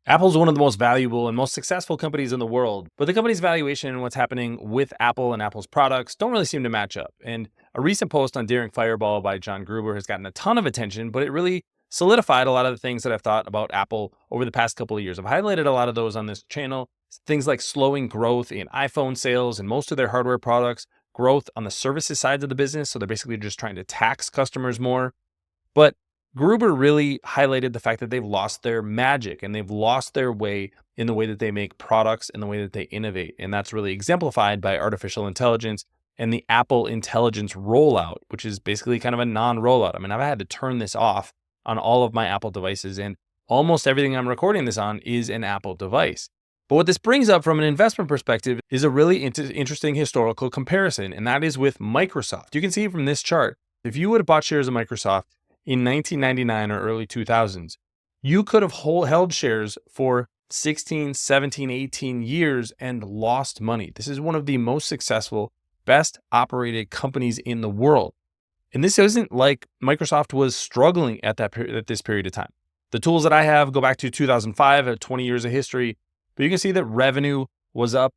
Apple's one of the most valuable and most successful companies in the world, but the company's valuation and what's happening with Apple and Apple's products don't really seem to match up. And a recent post on Daring Fireball by John Gruber has gotten a ton of attention, but it really solidified a lot of the things that I've thought about Apple over the past couple of years. I've highlighted a lot of those on this channel. Things like slowing growth in iPhone sales and most of their hardware products, growth on the services sides of the business. So they're basically just trying to tax customers more. But Gruber really highlighted the fact that they've lost their magic and they've lost their way in the way that they make products and the way that they innovate. And that's really exemplified by artificial intelligence and the Apple Intelligence rollout, which is basically kind of a non-rollout. I mean, I've had to turn this off on all of my Apple devices, and almost everything I'm recording this on is an Apple device. But what this brings up from an investment perspective is a really interesting historical comparison, and that is with Microsoft. You can see from this chart, if you would have bought shares of Microsoft in 1999 or early 2000s, you could have held shares for 16, 17, 18 years and lost money. This is one of the most successful, best operated companies in the world. And this isn't like Microsoft was struggling at this period of time. The tools that I have go back to 2005, at 20 years of history, but you can see that revenue was up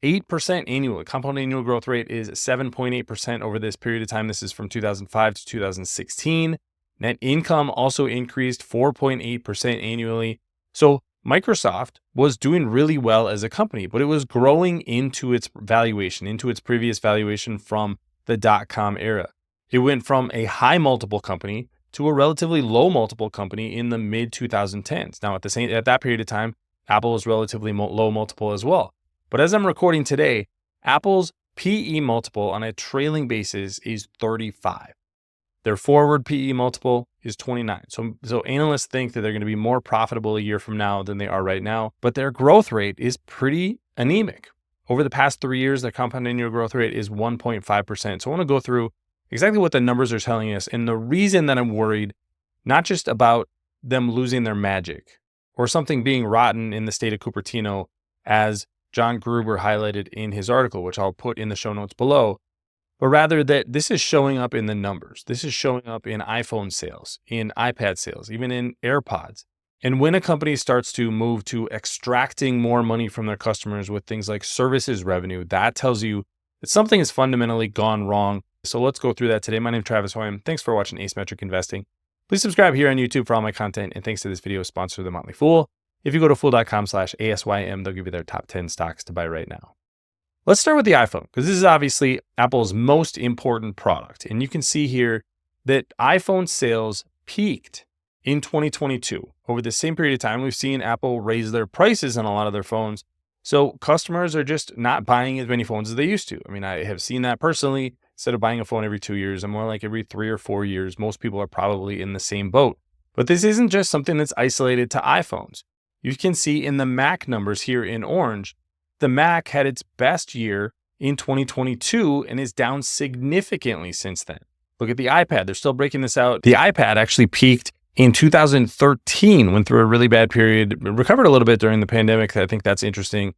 8% annually. Compound annual growth rate is 7.8% over this period of time. This is from 2005 to 2016. Net income also increased 4.8% annually. So Microsoft was doing really well as a company, but it was growing into its valuation, into its previous valuation from the dot-com era. It went from a high multiple company to a relatively low multiple company in the mid 2010s. Now, at that period of time, Apple was relatively low multiple as well. But as I'm recording today, Apple's PE multiple on a trailing basis is 35. Their forward PE multiple is 29. So analysts think that they're going to be more profitable a year from now than they are right now, but their growth rate is pretty anemic. Over the past 3 years, their compound annual growth rate is 1.5%. So I want to go through exactly what the numbers are telling us and the reason that I'm worried, not just about them losing their magic or something being rotten in the state of Cupertino, as John Gruber highlighted in his article, which I'll put in the show notes below, but rather that this is showing up in the numbers. This is showing up in iPhone sales, in iPad sales, even in AirPods. And when a company starts to move to extracting more money from their customers with things like services revenue, that tells you that something has fundamentally gone wrong. So let's go through that today. My name is Travis Hoium. Thanks for watching Asymmetric Investing. Please subscribe here on YouTube for all my content. And thanks to this video sponsor, The Motley Fool. If you go to fool.com/ASYM, they'll give you their top 10 stocks to buy right now. Let's start with the iPhone, because this is obviously Apple's most important product. And you can see here that iPhone sales peaked in 2022. Over the same period of time, we've seen Apple raise their prices on a lot of their phones. So customers are just not buying as many phones as they used to. I mean, I have seen that personally. Instead of buying a phone every 2 years, I'm more like every 3 or 4 years. Most people are probably in the same boat. But this isn't just something that's isolated to iPhones. You can see in the Mac numbers here in orange, the Mac had its best year in 2022 and is down significantly since then. Look at the iPad. They're still breaking this out. The iPad actually peaked in 2013, went through a really bad period, recovered a little bit during the pandemic. I think that's interesting.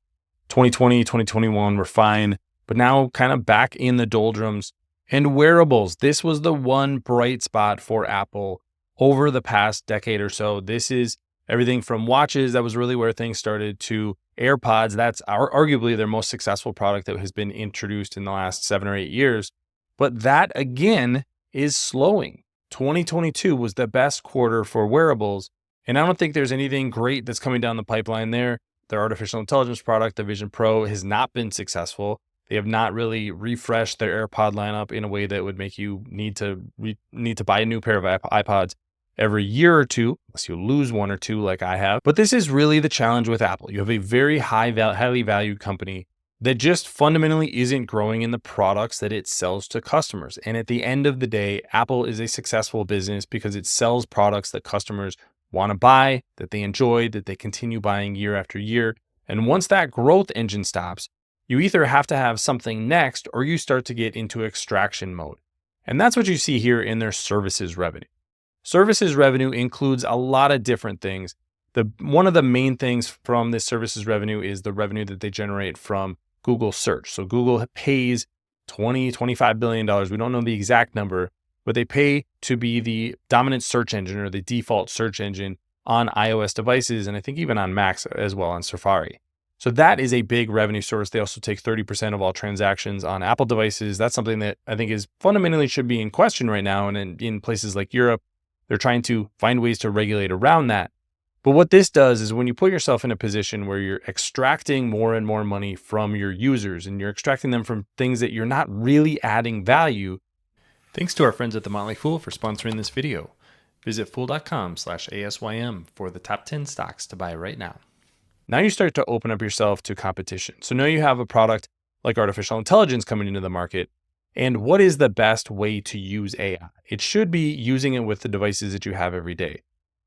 2020, 2021 were fine, but now kind of back in the doldrums. And wearables, this was the one bright spot for Apple over the past decade or so. This is everything from watches, that was really where things started, to AirPods. That's arguably their most successful product that has been introduced in the last 7 or 8 years. But that again is slowing. 2022 was the best quarter for wearables. And I don't think there's anything great that's coming down the pipeline there. Their artificial intelligence product, the Vision Pro, has not been successful. They have not really refreshed their AirPod lineup in a way that would make you need to buy a new pair of iPods every year or two, unless you lose one or two like I have. But this is really the challenge with Apple. You have a very highly valued company that just fundamentally isn't growing in the products that it sells to customers. And at the end of the day, Apple is a successful business because it sells products that customers want to buy, that they enjoy, that they continue buying year after year. And once that growth engine stops, you either have to have something next or you start to get into extraction mode. And that's what you see here in their services revenue. Services revenue includes a lot of different things. One of the main things from this services revenue is the revenue that they generate from Google search. So Google pays $25 billion. We don't know the exact number, but they pay to be the dominant search engine or the default search engine on iOS devices, and I think even on Macs as well on Safari. So that is a big revenue source. They also take 30% of all transactions on Apple devices. That's something that I think is fundamentally should be in question right now. And in places like Europe, they're trying to find ways to regulate around that. But what this does is when you put yourself in a position where you're extracting more and more money from your users and you're extracting them from things that you're not really adding value. Thanks to our friends at The Motley Fool for sponsoring this video. Visit fool.com/ASYM for the top 10 stocks to buy right now. Now you start to open up yourself to competition. So now you have a product like artificial intelligence coming into the market. And what is the best way to use AI? It should be using it with the devices that you have every day.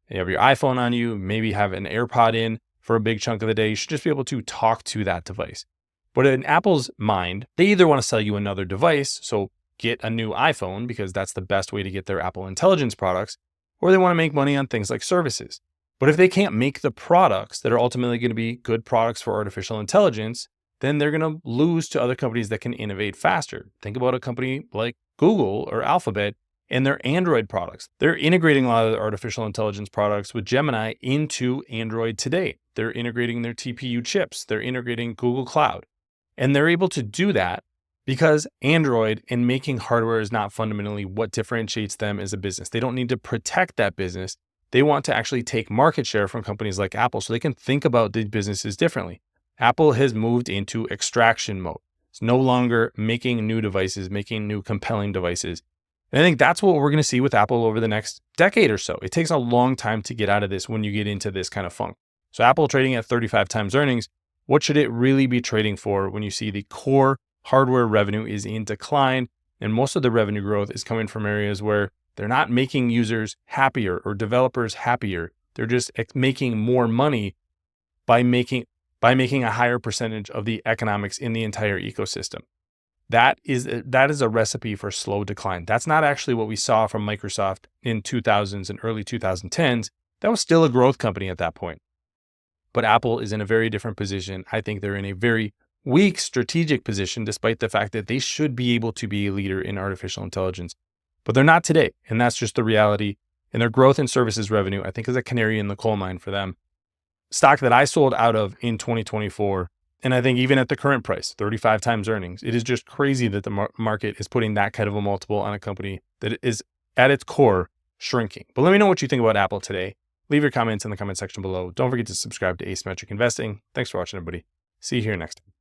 You have your iPhone on you, maybe have an AirPod in for a big chunk of the day. You should just be able to talk to that device. But in Apple's mind, they either want to sell you another device, so get a new iPhone because that's the best way to get their Apple Intelligence products, or they want to make money on things like services. But if they can't make the products that are ultimately going to be good products for artificial intelligence, then they're going to lose to other companies that can innovate faster. Think about a company like Google or Alphabet and their Android products. They're integrating a lot of the artificial intelligence products with Gemini into Android today. They're integrating their TPU chips. They're integrating Google Cloud. And they're able to do that because Android and making hardware is not fundamentally what differentiates them as a business. They don't need to protect that business. They want to actually take market share from companies like Apple so they can think about these businesses differently. Apple has moved into extraction mode. It's no longer making new devices, making new compelling devices. And I think that's what we're going to see with Apple over the next decade or so. It takes a long time to get out of this when you get into this kind of funk. So Apple trading at 35 times earnings, what should it really be trading for when you see the core hardware revenue is in decline and most of the revenue growth is coming from areas where they're not making users happier or developers happier. They're just making more money by making a higher percentage of the economics in the entire ecosystem. That is a recipe for slow decline. That's not actually what we saw from Microsoft in 2000s and early 2010s. That was still a growth company at that point. But Apple is in a very different position. I think they're in a very weak strategic position, despite the fact that they should be able to be a leader in artificial intelligence. But they're not today, and that's just the reality. And their growth in services revenue, I think, is a canary in the coal mine for them. Stock that I sold out of in 2024, and I think even at the current price, 35 times earnings, it is just crazy that the market is putting that kind of a multiple on a company that is at its core shrinking. But let me know what you think about Apple today. Leave your comments in the comment section below. Don't forget to subscribe to Asymmetric Investing. Thanks for watching, everybody. See you here next time.